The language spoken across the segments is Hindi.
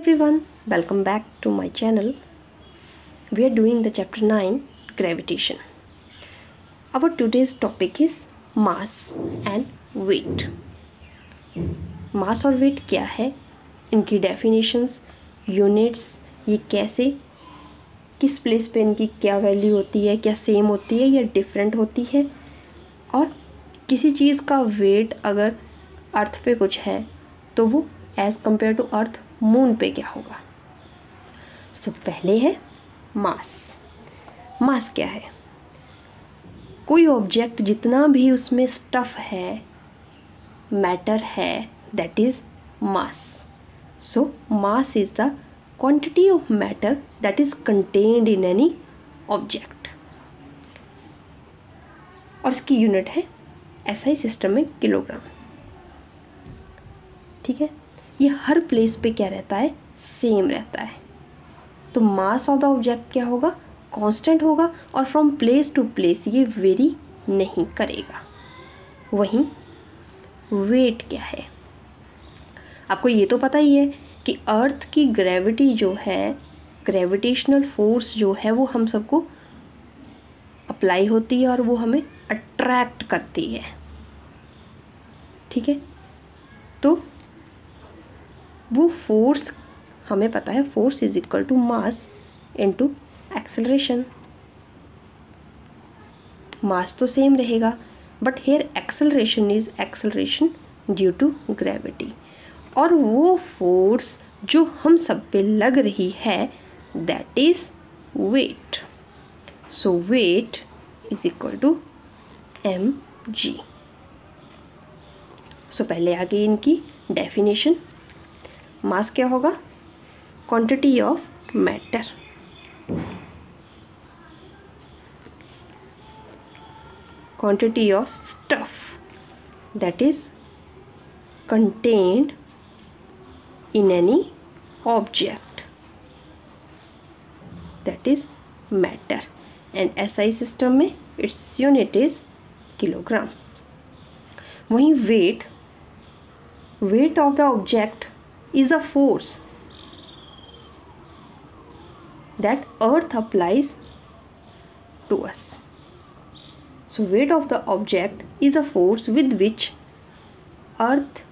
everyone, welcome back to my channel. We are doing the chapter 9 gravitation. Our today's topic is mass and weight. मास और वेट क्या है, इनकी डेफिनेशंस, यूनिट्स, ये कैसे, किस प्लेस पे इनकी क्या वैल्यू होती है, क्या सेम होती है या डिफरेंट होती है, और किसी चीज़ का वेट अगर अर्थ पे कुछ है तो वो as compare to earth moon पे क्या होगा। सो पहले है मास। मास क्या है? कोई ऑब्जेक्ट जितना भी उसमें स्टफ है, मैटर है, that is mass. So mass is the quantity of matter that is contained in any object. और इसकी यूनिट है SI सिस्टम में किलोग्राम. ठीक है, ये हर प्लेस पे क्या रहता है, सेम रहता है. तो मास ऑफ द ऑब्जेक्ट क्या होगा, कांस्टेंट होगा, और फ्रॉम प्लेस टू प्लेस ये वेरी नहीं करेगा. वहीं वेट क्या है, आपको ये तो पता ही है कि अर्थ की ग्रेविटी जो है, ग्रेविटेशनल फोर्स जो है वो हम सबको अप्लाई होती है और वो हमें अट्रैक्ट करती है. ठीक है, तो वो फोर्स हमें पता है, force is equal to mass into acceleration. Mass तो सेम रहेगा, but here acceleration is acceleration due to gravity. और वो फोर्स जो हम सब पे लग रही है that is weight. So weight is equal to mg. So पहले आगे इनकी डेफिनेशन. मास क्या होगा, quantity of matter. Quantity of stuff that is contained in any object, that is matter, and SI system में its unit is kilogram. वहीं weight of the object is a force that earth applies to us. So weight of the object is a force with which earth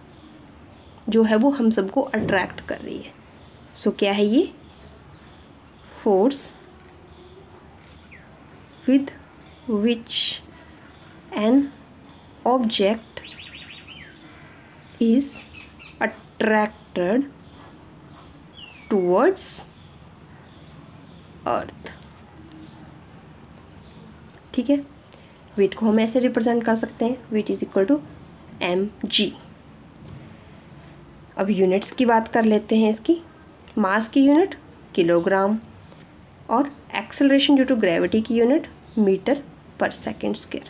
जो है वो हम सबको अट्रैक्ट कर रही है. सो क्या है ये, force with which an object is attracted towards earth. ठीक है, वेट को हम ऐसे रिप्रेजेंट कर सकते हैं, weight is equal to mg. अब यूनिट्स की बात कर लेते हैं इसकी. मास की यूनिट किलोग्राम और एक्सेलरेशन ड्यू टू ग्रेविटी की unit metre per second square.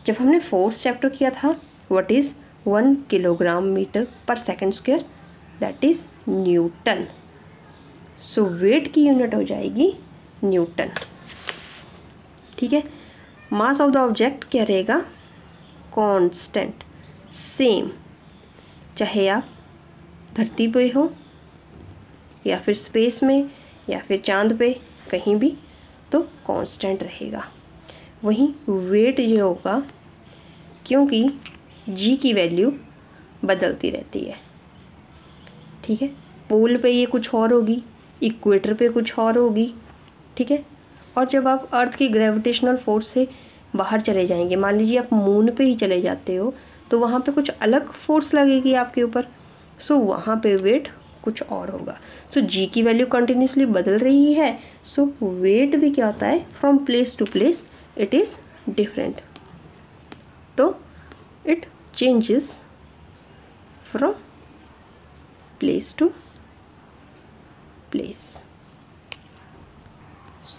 जब हमने फोर्स चैप्टर किया था, what is 1 kilogram metre per second square, that is newton. So weight की यूनिट हो जाएगी न्यूटन. ठीक है, मास ऑफ द ऑब्जेक्ट क्या रहेगा, कांस्टेंट, सेम, चाहे आप धरती पे हो या फिर स्पेस में या फिर चांद पे, कहीं भी, तो कांस्टेंट रहेगा. वहीं वेट जो होगा, क्योंकि जी की वैल्यू बदलती रहती है. ठीक है, पोल पे ये कुछ और होगी, इक्वेटर पे कुछ और होगी. ठीक है, और जब आप अर्थ की ग्रेविटेशनल फोर्स से बाहर चले जाएंगे, मान लीजिए आप मून पे ही चले जाते हो, तो वहाँ पे कुछ अलग फोर्स लगेगी आपके ऊपर. सो वहाँ पे वेट कुछ और होगा. सो जी की वैल्यू कंटिन्यूसली बदल रही है, सो वेट भी क्या होता है, from place to place it is different. तो it changes from place to place.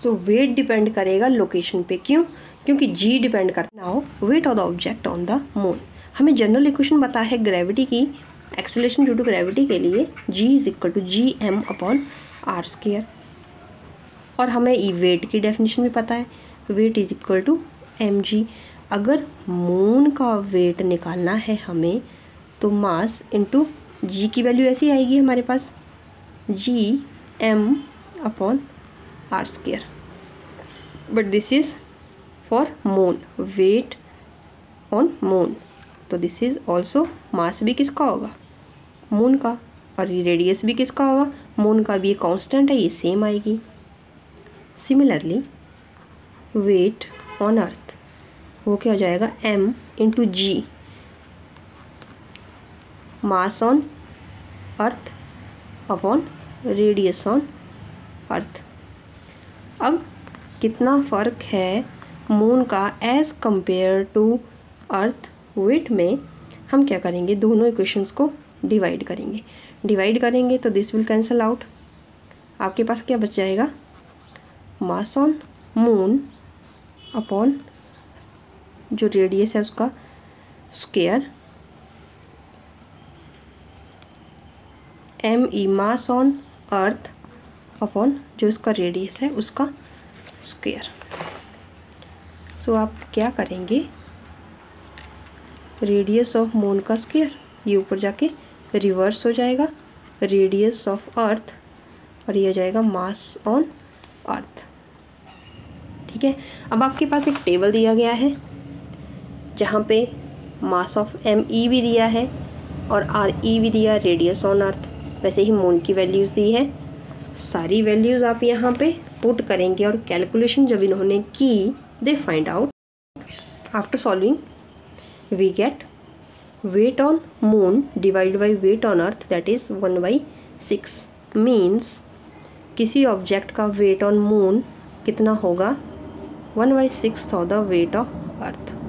So weight depend करेगा लोकेशन पे. क्यों? क्योंकि जी डिपेंड करता. Now weight of the object on the moon. हमें जनरल इक्वेशन पता है ग्रेविटी की, एक्सेलरेशन ड्यू टू ग्रेविटी के लिए G is equal to G M upon R square. और हमें वेट की डेफिनेशन भी पता है, weight is equal to M G. अगर मून का वेट निकालना है हमें, तो मास इंटू जी की वैल्यू ऐसी आएगी हमारे पास, g/m/r², but this is for moon, weight on moon, तो दिस इज़ ऑल्सो मास भी किसका होगा, मून का, और रेडियस भी किसका होगा, मून का भी। ये कांस्टेंट है, ये सेम आएगी। सिमिलरली वेट ऑन अर्थ वो क्या हो जाएगा, m × g, mass on earth upon radius on earth. अब कितना फ़र्क है मून का as compare to earth weight में, हम क्या करेंगे, दोनों इक्वेशंस को डिवाइड करेंगे तो दिस विल कैंसल आउट। आपके पास क्या बच जाएगा, मास ऑन मून अपॉन जो रेडियस है उसका square, m/e mass on earth upon जो उसका रेडियस है उसका स्क्वायर। सो आप क्या करेंगे, रेडियस ऑफ मून का स्क्वायर, ये ऊपर जाके रिवर्स हो जाएगा, रेडियस ऑफ अर्थ, और ये हो जाएगा मास ऑन अर्थ। ठीक है, अब आपके पास एक टेबल दिया गया है जहाँ पे मास ऑफ m/e भी दिया है और r/e भी दिया, रेडियस ऑन अर्थ, वैसे ही मून की वैल्यूज़ दी है। सारी वैल्यूज़ आप यहाँ पे पुट करेंगे और कैलकुलेशन जब इन्होंने की, they find out, after solving we get weight on moon divide by weight on earth, that is 1/6। Means किसी ऑब्जेक्ट का वेट ऑन मून कितना होगा, 1/6 of the weight of earth.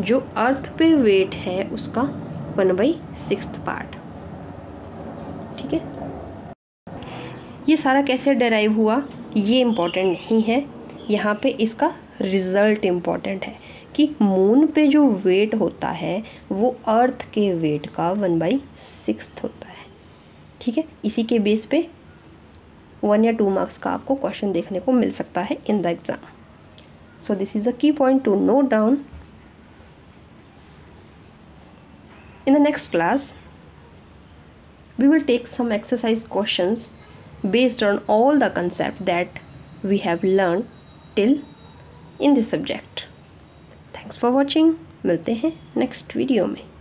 जो अर्थ पे वेट है उसका 1/6 पार्ट। ठीक है, ये सारा कैसे डेराइव हुआ ये इम्पॉर्टेंट नहीं है, यहाँ पे इसका रिज़ल्ट इम्पॉर्टेंट है कि मून पे जो वेट होता है वो अर्थ के वेट का 1/6 होता है। ठीक है, इसी के बेस पे 1 या 2 मार्क्स का आपको क्वेश्चन देखने को मिल सकता है in the exam. So this is the key point two note down. In the next class, we will take some exercise questions based on all the concepts that we have learned till in this subject. Thanks for watching. मिलते हैं next video में।